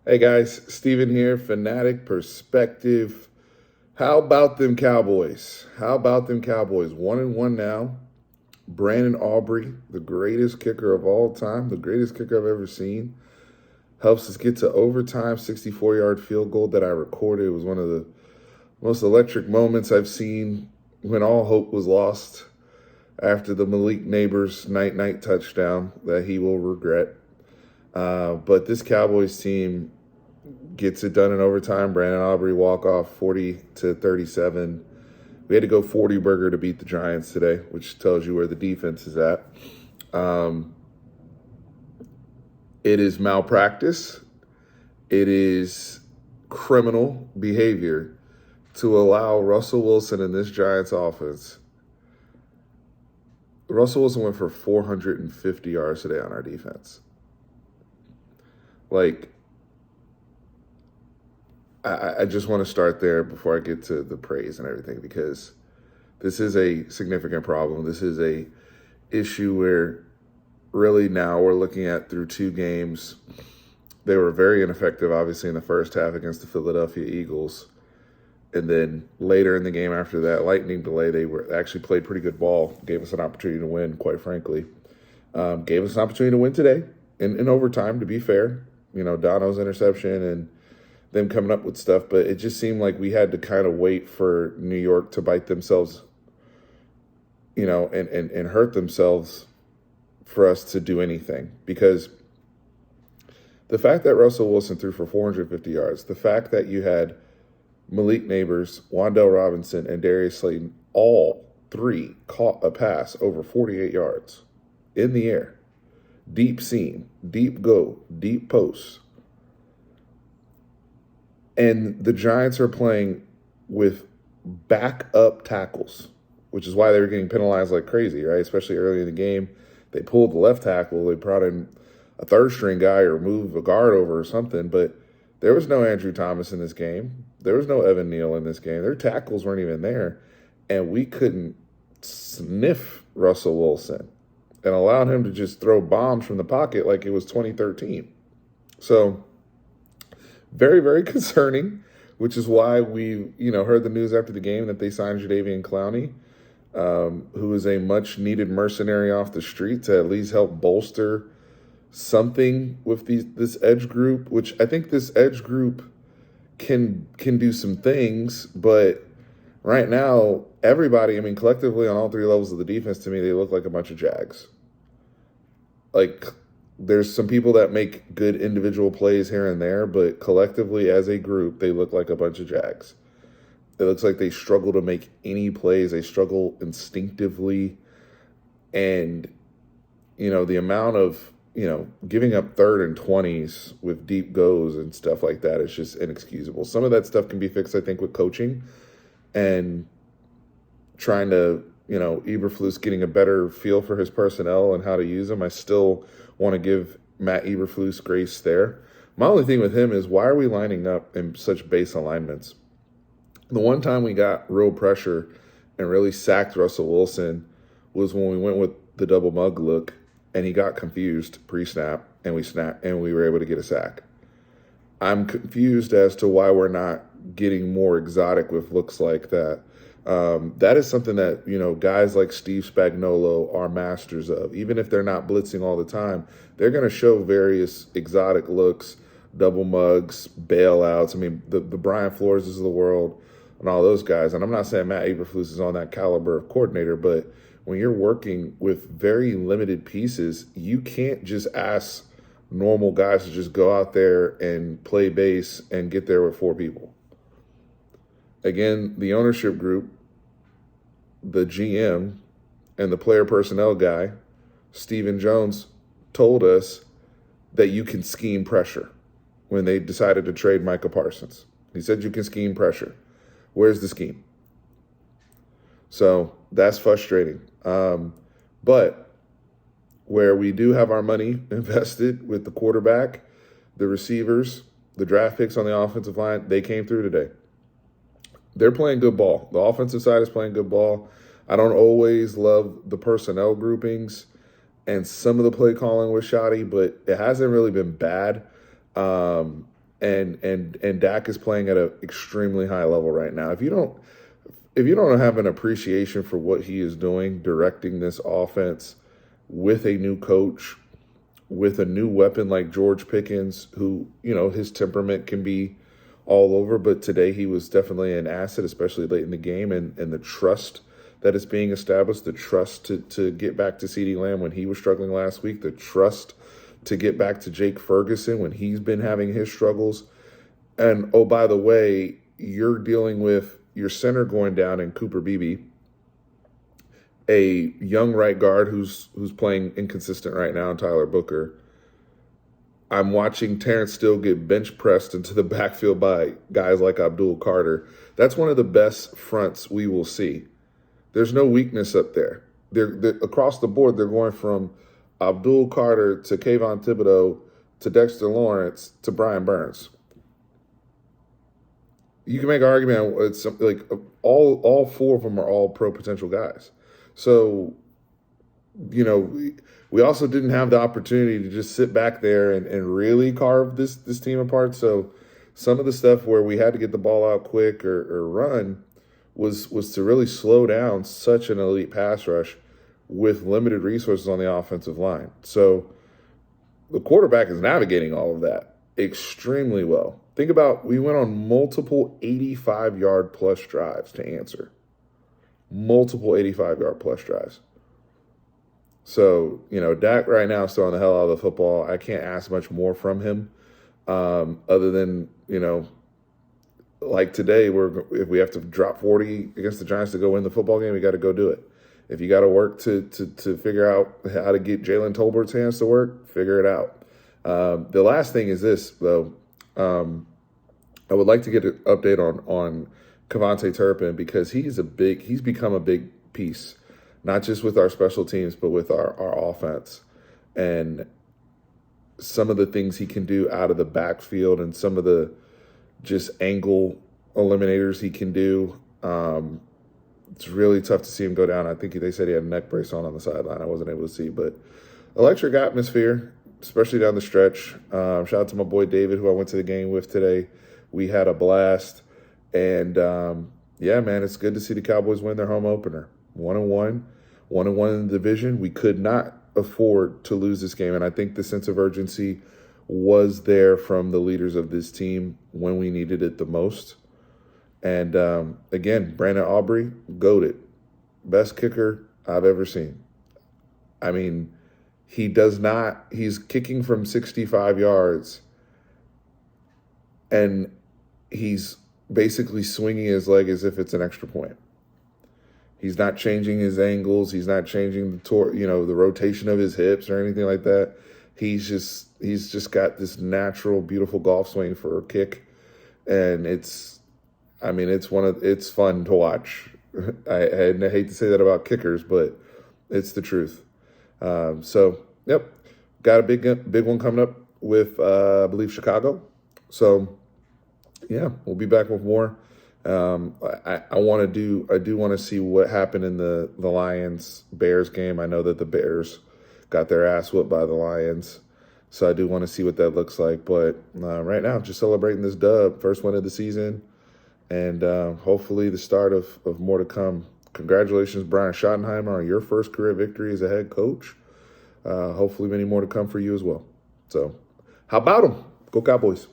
Hey guys, Steven here, Fanatic Perspective. How about them Cowboys? How about them Cowboys? 1-1 now. Brandon Aubrey, the greatest kicker of all time, the greatest kicker I've ever seen, helps us get to overtime. 64-yard field goal that I recorded. It was one of the most electric moments I've seen when all hope was lost after the Malik Neighbors night touchdown that he will regret. But this Cowboys team gets it done in overtime. Brandon Aubrey walk off 40-37. We had to go 40 burger to beat the Giants today, which tells you where the defense is at. It is malpractice. It is criminal behavior to allow Russell Wilson in this Giants offense. Russell Wilson went for 450 yards today on our defense. I just want to start there before I get to the praise and everything, because this is a significant problem. This is a issue where really now we're looking at through two games. They were very ineffective, obviously, in the first half against the Philadelphia Eagles. And then later in the game after that lightning delay, they actually played pretty good ball, gave us an opportunity to win, quite frankly. Gave us an opportunity to win today in overtime, to be fair. Dono's interception and them coming up with stuff, but it just seemed like we had to kind of wait for New York to bite themselves, and hurt themselves for us to do anything. Because the fact that Russell Wilson threw for 450 yards, the fact that you had Malik Neighbors, Wan'Dale Robinson, and Darius Slayton, all three caught a pass over 48 yards in the air. Deep seam, deep go, deep post. And the Giants are playing with backup tackles, which is why they were getting penalized like crazy, right? Especially early in the game. They pulled the left tackle. They brought in a third-string guy or moved a guard over or something. But there was no Andrew Thomas in this game. There was no Evan Neal in this game. Their tackles weren't even there. And we couldn't sniff Russell Wilson and allowed him to just throw bombs from the pocket like it was 2013. So very, very concerning, which is why we, heard the news after the game that they signed Jadeveon Clowney, who is a much-needed mercenary off the street to at least help bolster something with this edge group, which I think this edge group can do some things, but right now, everybody, collectively on all three levels of the defense, to me, they look like a bunch of Jags. There's some people that make good individual plays here and there, but collectively as a group, they look like a bunch of Jags. It looks like they struggle to make any plays. They struggle instinctively. And, the amount of, giving up 3rd and 20s with deep goes and stuff like that is just inexcusable. Some of that stuff can be fixed, I think, with coaching and trying to, Eberflus getting a better feel for his personnel and how to use them. I still want to give Matt Eberflus grace there. My only thing with him is, why are we lining up in such base alignments? The one time we got real pressure and really sacked Russell Wilson was when we went with the double mug look and he got confused pre-snap and we snapped and we were able to get a sack. I'm confused as to why we're not getting more exotic with looks like that. That is something that, guys like Steve Spagnuolo are masters of. Even if they're not blitzing all the time, they're going to show various exotic looks, double mugs, bailouts. The Brian Flores of the world and all those guys. And I'm not saying Matt Eberflus is on that caliber of coordinator, but when you're working with very limited pieces, you can't just ask normal guys to just go out there and play base and get there with 4 people. Again, the ownership group, the GM, and the player personnel guy, Stephen Jones, told us that you can scheme pressure when they decided to trade Micah Parsons. He said you can scheme pressure. Where's the scheme? So that's frustrating. But where we do have our money invested with the quarterback, the receivers, the draft picks on the offensive line, they came through today. They're playing good ball. The offensive side is playing good ball. I don't always love the personnel groupings, and some of the play calling was shoddy, but it hasn't really been bad. and Dak is playing at an extremely high level right now. If you don't have an appreciation for what he is doing, directing this offense with a new coach, with a new weapon like George Pickens, who, his temperament can be all over, but today he was definitely an asset, especially late in the game, and the trust that is being established, the trust to get back to CeeDee Lamb when he was struggling last week, the trust to get back to Jake Ferguson when he's been having his struggles. And, oh, by the way, you're dealing with your center going down in Cooper Beebe, a young right guard who's playing inconsistent right now, in Tyler Booker. I'm watching Terrence Steele get bench pressed into the backfield by guys like Abdul Carter. That's one of the best fronts we will see. There's no weakness up there. They're across the board. They're going from Abdul Carter to Kayvon Thibodeau to Dexter Lawrence to Brian Burns. You can make an argument. It's like all four of them are all pro potential guys. So, we also didn't have the opportunity to just sit back there and really carve this team apart. So some of the stuff where we had to get the ball out quick or run was to really slow down such an elite pass rush with limited resources on the offensive line. So the quarterback is navigating all of that extremely well. Think about, we went on multiple 85-yard plus drives to answer. Multiple 85-yard plus drives. So, Dak right now is throwing the hell out of the football. I can't ask much more from him other than, like today, if we have to drop 40 against the Giants to go win the football game, we got to go do it. If you got to work to figure out how to get Jalen Tolbert's hands to work, figure it out. The last thing is this, though. I would like to get an update on Kevontae Turpin, because he's become a big piece, not just with our special teams, but with our offense. And some of the things he can do out of the backfield and some of the just angle eliminators he can do. It's really tough to see him go down. I think they said he had a neck brace on the sideline. I wasn't able to see, but electric atmosphere, especially down the stretch. Shout out to my boy David, who I went to the game with today. We had a blast. And, yeah, man, it's good to see the Cowboys win their home opener. 1-1 in the division. We could not afford to lose this game, and I think the sense of urgency was there from the leaders of this team when we needed it the most. And, again, Brandon Aubrey, goated. Best kicker I've ever seen. I mean, he's kicking from 65 yards, and he's basically swinging his leg as if it's an extra point. He's not changing his angles. He's not changing the rotation of his hips or anything like that. He's just got this natural, beautiful golf swing for a kick, and it's fun to watch. I hate to say that about kickers, but it's the truth. So, yep, got a big one coming up with I believe Chicago. So, yeah, we'll be back with more. I do want to see what happened in the Lions-Bears game. I know that the Bears got their ass whooped by the Lions, so I do want to see what that looks like. But right now, just celebrating this dub, first win of the season, and hopefully the start of more to come. Congratulations, Brian Schottenheimer, on your first career victory as a head coach. Hopefully many more to come for you as well. So how about them? Go Cowboys.